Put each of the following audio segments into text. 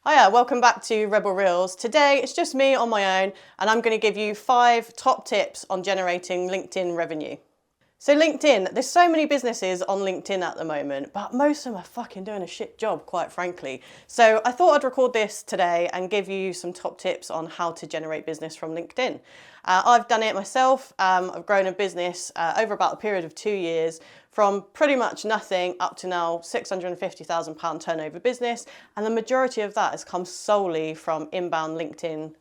Hiya, welcome back to Rebel Reels. Today it's just me on my own and I'm going to give you 5 top tips on generating LinkedIn revenue. So LinkedIn, there's so many businesses on LinkedIn at the moment, but most of them are fucking doing a shit job, quite frankly. So I thought I'd record this today and give you some top tips on how to generate business from LinkedIn. I've done it myself. I've grown a business over about a period of 2 years from pretty much nothing up to now £650,000 turnover business. And the majority of that has come solely from inbound LinkedIn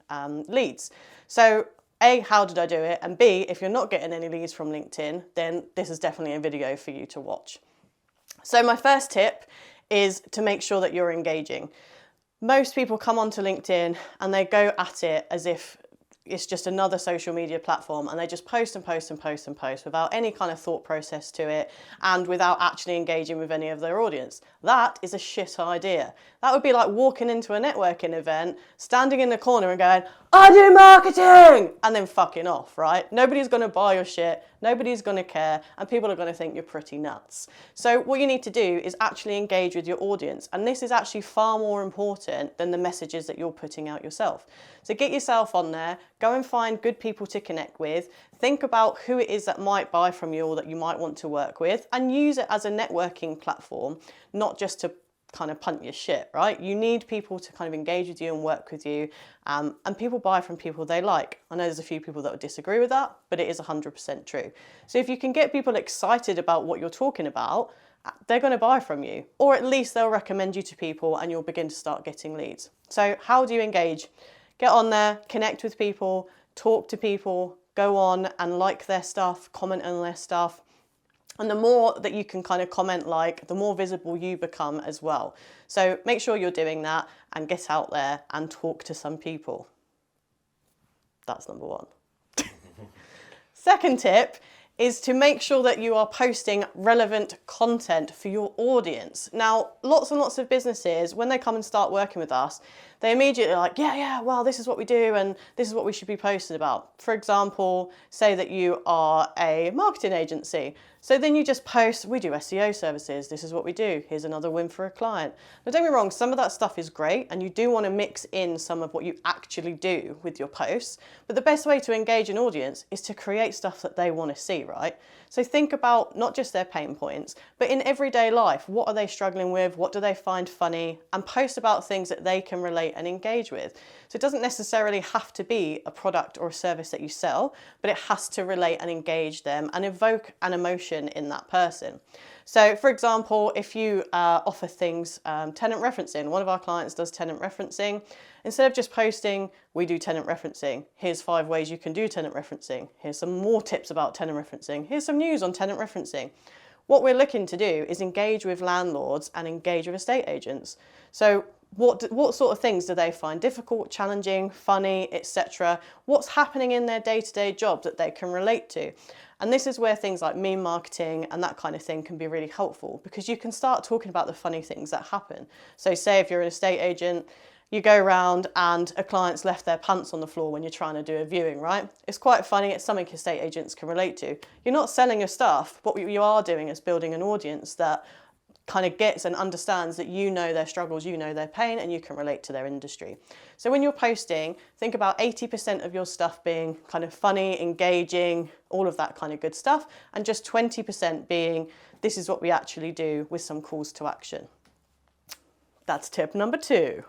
leads. So A, how did I do it? And B, if you're not getting any leads from LinkedIn, then this is definitely a video for you to watch. So my first tip is to make sure that you're engaging. Most people come onto LinkedIn and they go at it as if it's just another social media platform and they just post and post and post and post without any kind of thought process to it and without actually engaging with any of their audience. That is a shit idea. That would be like walking into a networking event, standing in the corner and going, I do marketing, and then fucking off, right? Nobody's going to buy your shit, nobody's going to care, and people are going to think you're pretty nuts. So what you need to do is actually engage with your audience, and this is actually far more important than the messages that you're putting out yourself. So get yourself on there, go and find good people to connect with, think about who it is that might buy from you or that you might want to work with, and use it as a networking platform, not just to kind of punt your shit, right? You need people to kind of engage with you and work with you, and people buy from people they like. I know there's a few people that would disagree with that, but it is 100% true. So if you can get people excited about what you're talking about, they're going to buy from you, or at least they'll recommend you to people and you'll begin to start getting leads. So how do you engage? Get on there, connect with people, talk to people, go on and like their stuff, comment on their stuff. And the more that you can kind of comment like, the more visible you become as well. So make sure you're doing that and get out there and talk to some people. That's number 1. Second tip is to make sure that you are posting relevant content for your audience. Now, lots and lots of businesses, when they come and start working with us, they immediately are like, yeah, well, this is what we do and this is what we should be posting about. For example, say that you are a marketing agency. So then you just post, we do SEO services, this is what we do, here's another win for a client. Now don't get me wrong, some of that stuff is great and you do want to mix in some of what you actually do with your posts, but the best way to engage an audience is to create stuff that they want to see, right? So think about not just their pain points, but in everyday life, what are they struggling with? What do they find funny? And post about things that they can relate and engage with. So it doesn't necessarily have to be a product or a service that you sell, but it has to relate and engage them and evoke an emotion in that person. So for example, if you offer things, tenant referencing, one of our clients does tenant referencing. Instead of just posting, we do tenant referencing, here's 5 ways you can do tenant referencing, here's some more tips about tenant referencing, here's some news on tenant referencing. What we're looking to do is engage with landlords and engage with estate agents. So what sort of things do they find difficult, challenging, funny, etc.? What's happening in their day-to-day job that they can relate to? And this is where things like meme marketing and that kind of thing can be really helpful, because you can start talking about the funny things that happen. So say if you're an estate agent, you go around and a client's left their pants on the floor when you're trying to do a viewing, right? It's quite funny, it's something estate agents can relate to. You're not selling your stuff, but what you are doing is building an audience that kind of gets and understands that you know their struggles, you know their pain, and you can relate to their industry. So when you're posting, think about 80% of your stuff being kind of funny, engaging, all of that kind of good stuff, and just 20% being, this is what we actually do with some calls to action. That's tip number 2.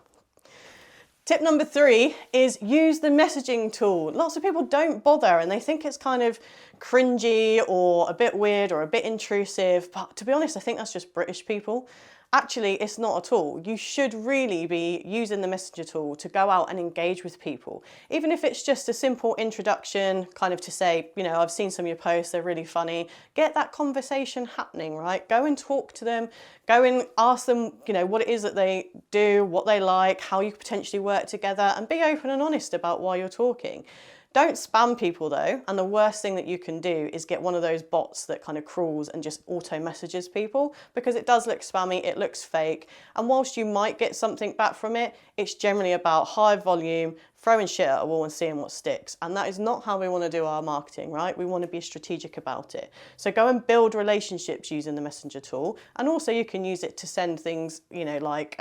Tip number 3 is use the messaging tool. Lots of people don't bother and they think it's kind of cringy or a bit weird or a bit intrusive, but to be honest, I think that's just British people. Actually, it's not at all. You should really be using the messenger tool to go out and engage with people. Even if it's just a simple introduction, kind of to say, you know, I've seen some of your posts, they're really funny. Get that conversation happening, right? Go and talk to them, go and ask them, you know, what it is that they do, what they like, how you could potentially work together, and be open and honest about why you're talking. Don't spam people though, and the worst thing that you can do is get one of those bots that kind of crawls and just auto messages people, because it does look spammy, it looks fake, and whilst you might get something back from it, it's generally about high volume, throwing shit at a wall and seeing what sticks, and that is not how we want to do our marketing, right? We want to be strategic about it. So go and build relationships using the messenger tool, and also you can use it to send things, you know, like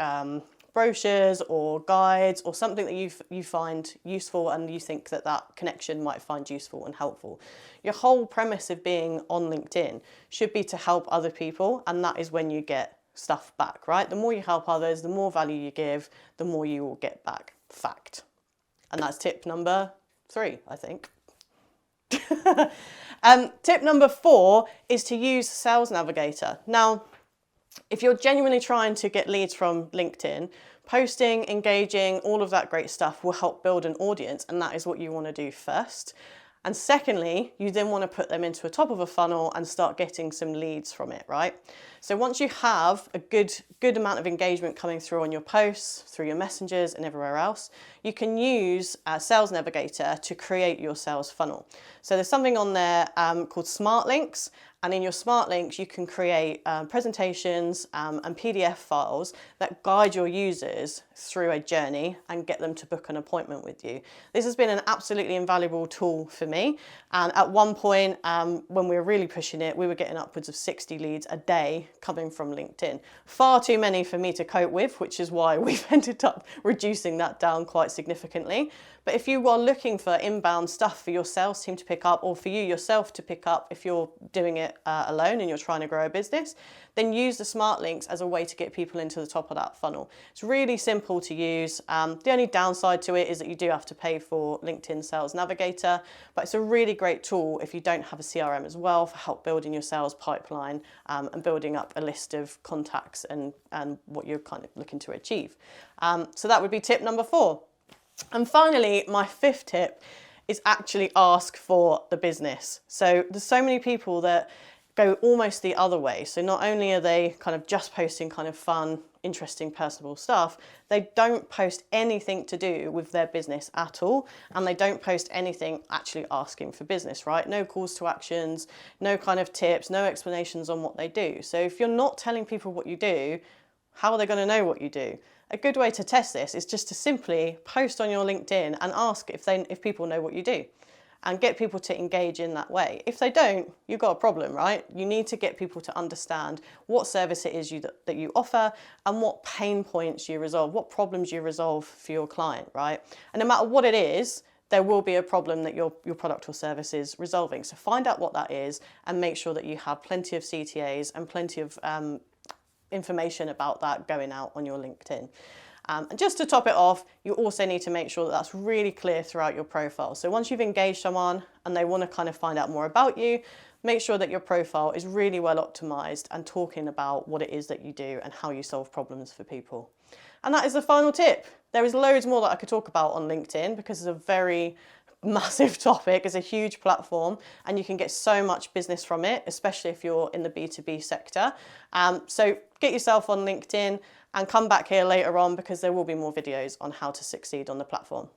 brochures or guides or something that you find useful and you think that that connection might find useful and helpful. Your whole premise of being on LinkedIn should be to help other people, and that is when you get stuff back, right? The more you help others, the more value you give, the more you will get back. Fact. And that's tip number 3, I think. Tip number 4 is to use Sales Navigator. Now, if you're genuinely trying to get leads from LinkedIn, posting, engaging, all of that great stuff will help build an audience, and that is what you want to do first. And secondly, you then want to put them into a top of a funnel and start getting some leads from it, right? So once you have a good amount of engagement coming through on your posts, through your messengers and everywhere else, you can use Sales Navigator to create your sales funnel. So there's something on there called Smart Links. And in your Smart Links, you can create presentations and PDF files that guide your users through a journey and get them to book an appointment with you. This has been an absolutely invaluable tool for me. And at one point, when we were really pushing it, we were getting upwards of 60 leads a day coming from LinkedIn. Far too many for me to cope with, which is why we've ended up reducing that down quite significantly. But if you are looking for inbound stuff for your sales team to pick up, or for you yourself to pick up if you're doing it alone and you're trying to grow a business, then use the Smart Links as a way to get people into the top of that funnel. It's really simple to use. The only downside to it is that you do have to pay for LinkedIn Sales Navigator, but it's a really great tool if you don't have a CRM as well for help building your sales pipeline and building up a list of contacts and what you're kind of looking to achieve. So that would be tip number 4. And finally, my 5th tip is actually ask for the business. So there's so many people that go almost the other way. So not only are they kind of just posting kind of fun, interesting, personable stuff, they don't post anything to do with their business at all. And they don't post anything actually asking for business, right? No calls to actions, no kind of tips, no explanations on what they do. So if you're not telling people what you do, how are they going to know what you do? A good way to test this is just to simply post on your LinkedIn and ask if people know what you do, and get people to engage in that way. If they don't, you've got a problem, right? You need to get people to understand what service it is that you offer and what pain points you resolve, what problems you resolve for your client, right? And no matter what it is, there will be a problem that your product or service is resolving. So find out what that is and make sure that you have plenty of CTAs and plenty of information about that going out on your LinkedIn. And just to top it off, you also need to make sure that that's really clear throughout your profile. So once you've engaged someone and they want to kind of find out more about you, make sure that your profile is really well optimized and talking about what it is that you do and how you solve problems for people. And that is the final tip. There is loads more that I could talk about on LinkedIn because it's a very massive topic. It's a huge platform and you can get so much business from it, especially if you're in the B2B sector. So get yourself on LinkedIn and come back here later on because there will be more videos on how to succeed on the platform.